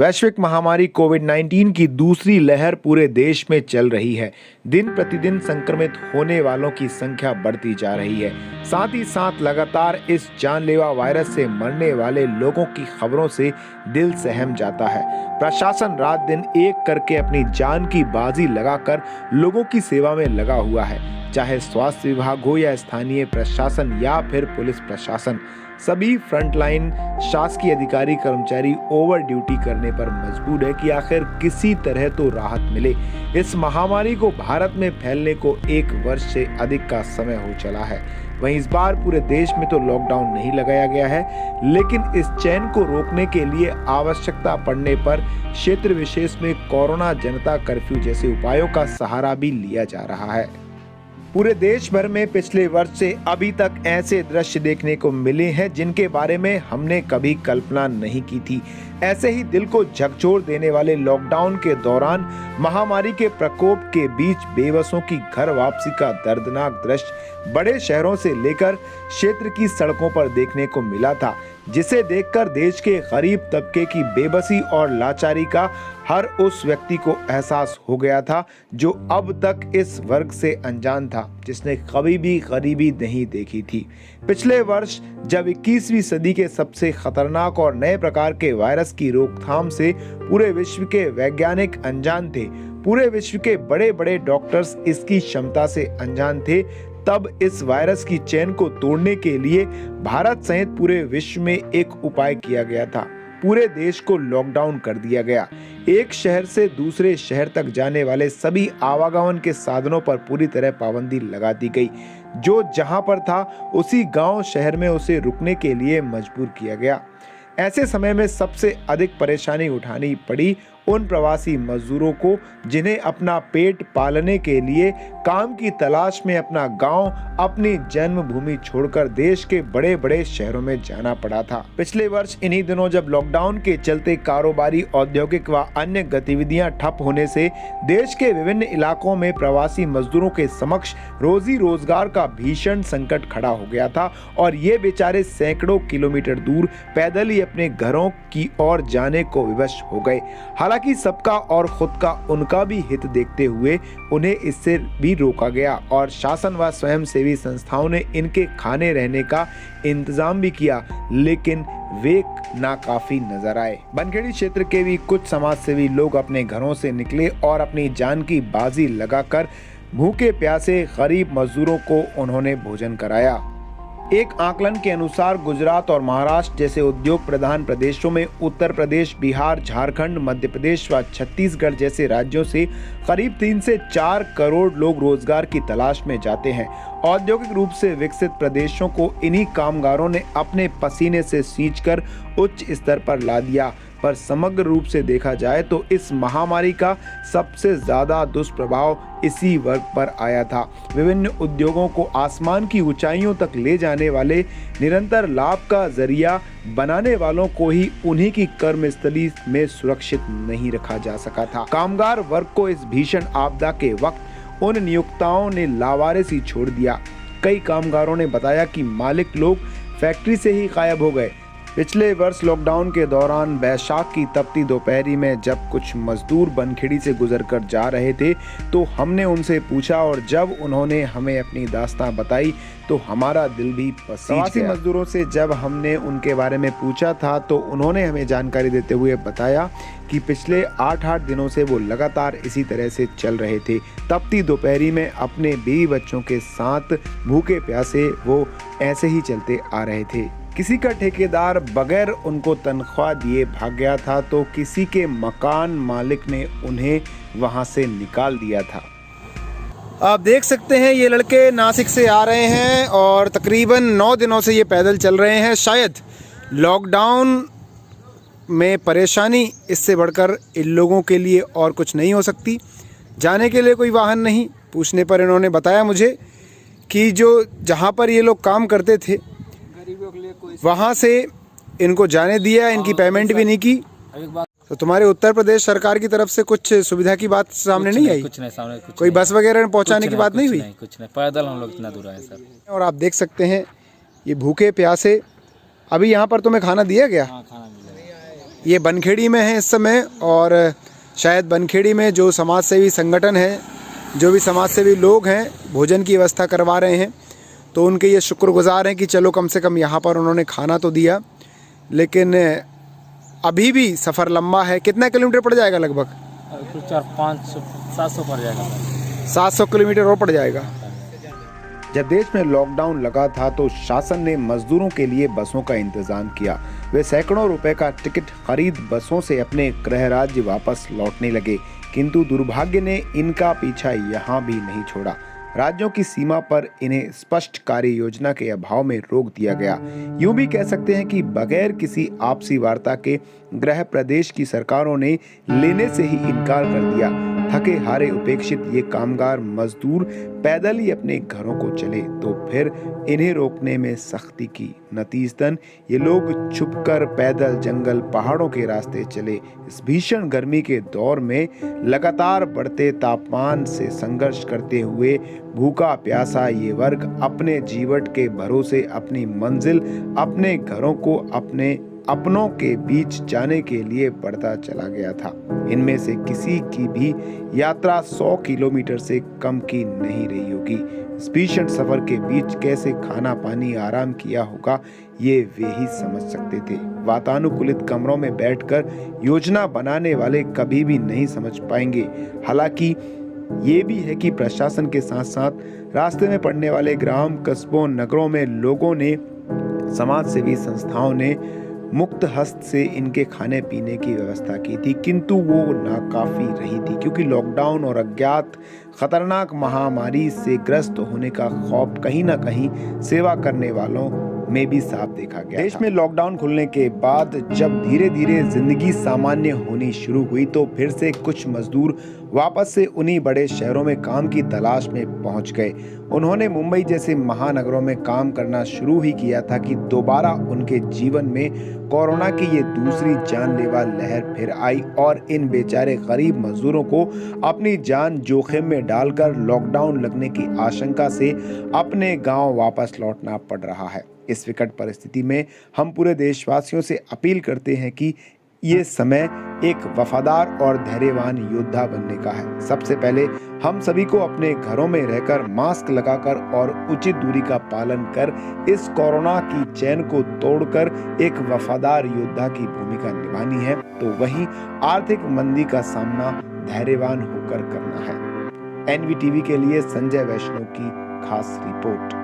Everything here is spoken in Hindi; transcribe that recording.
वैश्विक महामारी कोविड-19 की दूसरी लहर पूरे देश में चल रही है। दिन प्रतिदिन संक्रमित होने वालों की संख्या बढ़ती जा रही है। साथ ही साथ लगातार इस जानलेवा वायरस से मरने वाले लोगों की खबरों से दिल सहम जाता है। प्रशासन रात दिन एक करके अपनी जान की बाजी लगाकर लोगों की सेवा में लगा हुआ है। चाहे स्वास्थ्य विभाग हो या स्थानीय प्रशासन या फिर पुलिस प्रशासन, सभी फ्रंटलाइन शासकीय अधिकारी कर्मचारी ओवर ड्यूटी करने पर मजबूर है कि आखिर किसी तरह तो राहत मिले। इस महामारी को भारत में फैलने को 1 वर्ष से अधिक का समय हो चला है। वहीं इस बार पूरे देश में तो लॉकडाउन नहीं लगाया गया है, लेकिन इस चैन को रोकने के लिए आवश्यकता पड़ने पर क्षेत्र विशेष में कोरोना जनता कर्फ्यू जैसे उपायों का सहारा भी लिया जा रहा है। पूरे देश भर में पिछले वर्ष से अभी तक ऐसे दृश्य देखने को मिले हैं जिनके बारे में हमने कभी कल्पना नहीं की थी। ऐसे ही दिल को झकझोर देने वाले लॉकडाउन के दौरान महामारी के प्रकोप के बीच बेबसों की घर वापसी का दर्दनाक दृश्य बड़े शहरों से लेकर क्षेत्र की सड़कों पर देखने को मिला था, जिसे देखकर देश के गरीब तबके की बेबसी और लाचारी का हर उस व्यक्ति को एहसास हो गया था जो अब तक इस वर्ग से अनजान था, जिसने कभी भी गरीबी नहीं देखी थी। पिछले वर्ष जब 21वीं सदी के सबसे खतरनाक और नए प्रकार के वायरस की रोकथाम से पूरे विश्व के वैज्ञानिक अनजान थे, पूरे विश्व के बड़े बड़े डॉक्टर्स इसकी क्षमता से अनजान थे, तब इस वायरस की चेन को तोड़ने के लिए भारत सहित पूरे विश्व में एक उपाय किया गया था। पूरे देश को लॉकडाउन कर दिया गया। एक शहर से दूसरे शहर तक जाने वाले सभी आवागमन के साधनों पर पूरी तरह पाबंदी लगा दी गई। जो जहां पर था उसी गांव शहर में उसे रुकने के लिए मजबूर किया गया। ऐसे समय में सबसे अधिक परेशानी उठानी पड़ी उन प्रवासी मजदूरों को जिन्हें अपना पेट पालने के लिए काम की तलाश में अपना गांव, अपनी जन्मभूमि छोड़कर देश के बड़े बड़े शहरों में जाना पड़ा था। पिछले वर्ष इन्हीं दिनों जब लॉकडाउन के चलते कारोबारी, औद्योगिक व अन्य गतिविधियां ठप होने से देश के विभिन्न इलाकों में प्रवासी मजदूरों के समक्ष रोजी रोजगार का भीषण संकट खड़ा हो गया था और ये बेचारे सैकड़ों किलोमीटर दूर पैदल ही अपने घरों की ओर जाने को विवश हो गए। हालांकि सबका और खुद का उनका भी हित देखते हुए उन्हें इससे भी रोका गया और शासन व स्वयंसेवी संस्थाओं ने इनके खाने रहने का इंतजाम भी किया, लेकिन वे नाकाफी नजर आए। बनखेड़ी क्षेत्र के भी कुछ समाजसेवी लोग अपने घरों से निकले और अपनी जान की बाजी लगाकर भूखे प्यासे गरीब मजदूरों को उन्होंने भोजन कराया। एक आकलन के अनुसार गुजरात और महाराष्ट्र जैसे उद्योग प्रधान प्रदेशों में उत्तर प्रदेश, बिहार, झारखंड, मध्य प्रदेश व छत्तीसगढ़ जैसे राज्यों से करीब 3 से 4 करोड़ लोग रोजगार की तलाश में जाते हैं। औद्योगिक रूप से विकसित प्रदेशों को इन्हीं कामगारों ने अपने पसीने से सींचकर उच्च स्तर पर ला दिया। पर समग्र रूप से देखा जाए तो इस महामारी का सबसे ज्यादा दुष्प्रभाव इसी वर्ग पर आया था। विभिन्न उद्योगों को आसमान की ऊंचाइयों तक ले जाने वाले, निरंतर लाभ का जरिया बनाने वालों को ही उन्हीं की कर्मस्थली में सुरक्षित नहीं रखा जा सका था। कामगार वर्ग को इस भीषण आपदा के वक्त उन नियोक्ताओं ने लावारिस ही छोड़ दिया। कई कामगारों ने बताया कि मालिक लोग फैक्ट्री से ही गायब हो गए। पिछले वर्ष लॉकडाउन के दौरान बैसाख की तपती दोपहरी में जब कुछ मजदूर बनखेड़ी से गुजरकर जा रहे थे तो हमने उनसे पूछा और जब उन्होंने हमें अपनी दास्तां बताई तो हमारा दिल भी पसीज गया। प्रवासी मजदूरों से जब हमने उनके बारे में पूछा था तो उन्होंने हमें जानकारी देते हुए बताया कि पिछले 8 दिनों से वो लगातार इसी तरह से चल रहे थे। तपती दोपहरी में अपने बीवी बच्चों के साथ भूखे प्यासे वो ऐसे ही चलते आ रहे थे। किसी का ठेकेदार बगैर उनको तनख्वाह दिए भाग गया था तो किसी के मकान मालिक ने उन्हें वहां से निकाल दिया था। आप देख सकते हैं ये लड़के नासिक से आ रहे हैं और तकरीबन 9 दिनों से ये पैदल चल रहे हैं। शायद लॉकडाउन में परेशानी इससे बढ़कर इन लोगों के लिए और कुछ नहीं हो सकती। जाने के लिए कोई वाहन नहीं। पूछने पर इन्होंने बताया मुझे कि जो जहाँ पर ये लोग काम करते थे वहाँ से इनको जाने दिया, इनकी पेमेंट भी नहीं की। तो तुम्हारे उत्तर प्रदेश सरकार की तरफ से कुछ सुविधा की बात सामने नहीं आई? कुछ नहीं सामने, कुछ कोई बस वगैरह पहुंचाने की बात नहीं हुई? कुछ नहीं, पैदल हम लोग इतना दूर आए सर। और आप देख सकते हैं ये भूखे प्यासे। अभी यहाँ पर तुम्हें खाना दिया गया? हाँ, खाना मिला। ये बनखेड़ी में है इस समय, और शायद बनखेड़ी में जो समाज सेवी संगठन है, जो भी समाज सेवी लोग हैं, भोजन की व्यवस्था करवा रहे हैं, तो उनके ये शुक्रगुजार हैं कि चलो कम से कम यहाँ पर उन्होंने खाना तो दिया। लेकिन अभी भी सफ़र लंबा है। कितना किलोमीटर पड़ जाएगा लगभग? कुछ 400-500-700 पड़ जाएगा सर। 700 किलोमीटर और पड़ जाएगा। जब देश में लॉकडाउन लगा था तो शासन ने मजदूरों के लिए बसों का इंतजाम किया। वे सैकड़ों रुपए का टिकट खरीद बसों से अपने गृह राज्य वापस लौटने लगे, किंतु दुर्भाग्य ने इनका पीछा यहाँ भी नहीं छोड़ा। राज्यों की सीमा पर इन्हें स्पष्ट कार्य योजना के अभाव में रोक दिया गया। यूं भी कह सकते हैं कि बगैर किसी आपसी वार्ता के गृह प्रदेश की सरकारों ने लेने से ही इनकार कर दिया। थके हारे उपेक्षित ये कामगार मजदूर पैदल ही अपने घरों को चले, तो फिर इन्हें रोकने में सख्ती की। नतीजतन ये लोग छुपकर पैदल जंगल पहाड़ों के रास्ते चले। इस भीषण गर्मी के दौर में लगातार बढ़ते तापमान से संघर्ष करते हुए भूखा प्यासा ये वर्ग अपने जीवन के भरोसे अपनी मंजिल, अपने घरों को अपनों के बीच जाने के लिए बढ़ता चला गया था। इनमें से किसी की भी यात्रा 100 किलोमीटर से कम की नहीं रही होगी। इस भीषण सफर के बीच कैसे खाना पानी आराम किया होगा, ये वे ही समझ सकते थे। वातानुकूलित कमरों में बैठकर योजना बनाने वाले कभी भी नहीं समझ पाएंगे। हालांकि ये भी है कि प्रशासन के साथ साथ रास्ते में पड़ने वाले ग्राम, कस्बों, नगरों में लोगों ने, समाज सेवी संस्थाओं ने मुक्त हस्त से इनके खाने पीने की व्यवस्था की थी, किंतु वो नाकाफी रही थी, क्योंकि लॉकडाउन और अज्ञात खतरनाक महामारी से ग्रस्त होने का खौफ कहीं ना कहीं सेवा करने वालों में भी साफ देखा गया। देश में लॉकडाउन खुलने के बाद जब धीरे धीरे जिंदगी सामान्य होनी शुरू हुई तो फिर से कुछ मजदूर वापस से उन्हीं बड़े शहरों में काम की तलाश में पहुंच गए। उन्होंने मुंबई जैसे महानगरों में काम करना शुरू ही किया था कि दोबारा उनके जीवन में कोरोना की ये दूसरी जानलेवा लहर फिर आई और इन बेचारे गरीब मजदूरों को अपनी जान जोखिम में डालकर लॉकडाउन लगने की आशंका से अपने गांव वापस लौटना पड़ रहा है। इस विकट परिस्थिति में हम पूरे देशवासियों से अपील करते हैं कि ये समय एक वफादार और धैर्यवान योद्धा बनने का है। सबसे पहले हम सभी को अपने घरों में रहकर मास्क लगाकर और उचित दूरी का पालन कर इस कोरोना की चैन को तोड़कर एक वफादार योद्धा की भूमिका निभानी है, तो वहीं आर्थिक मंदी का सामना धैर्यवान होकर करना है। एनवीटीवी के लिए संजय वैष्णव की खास रिपोर्ट।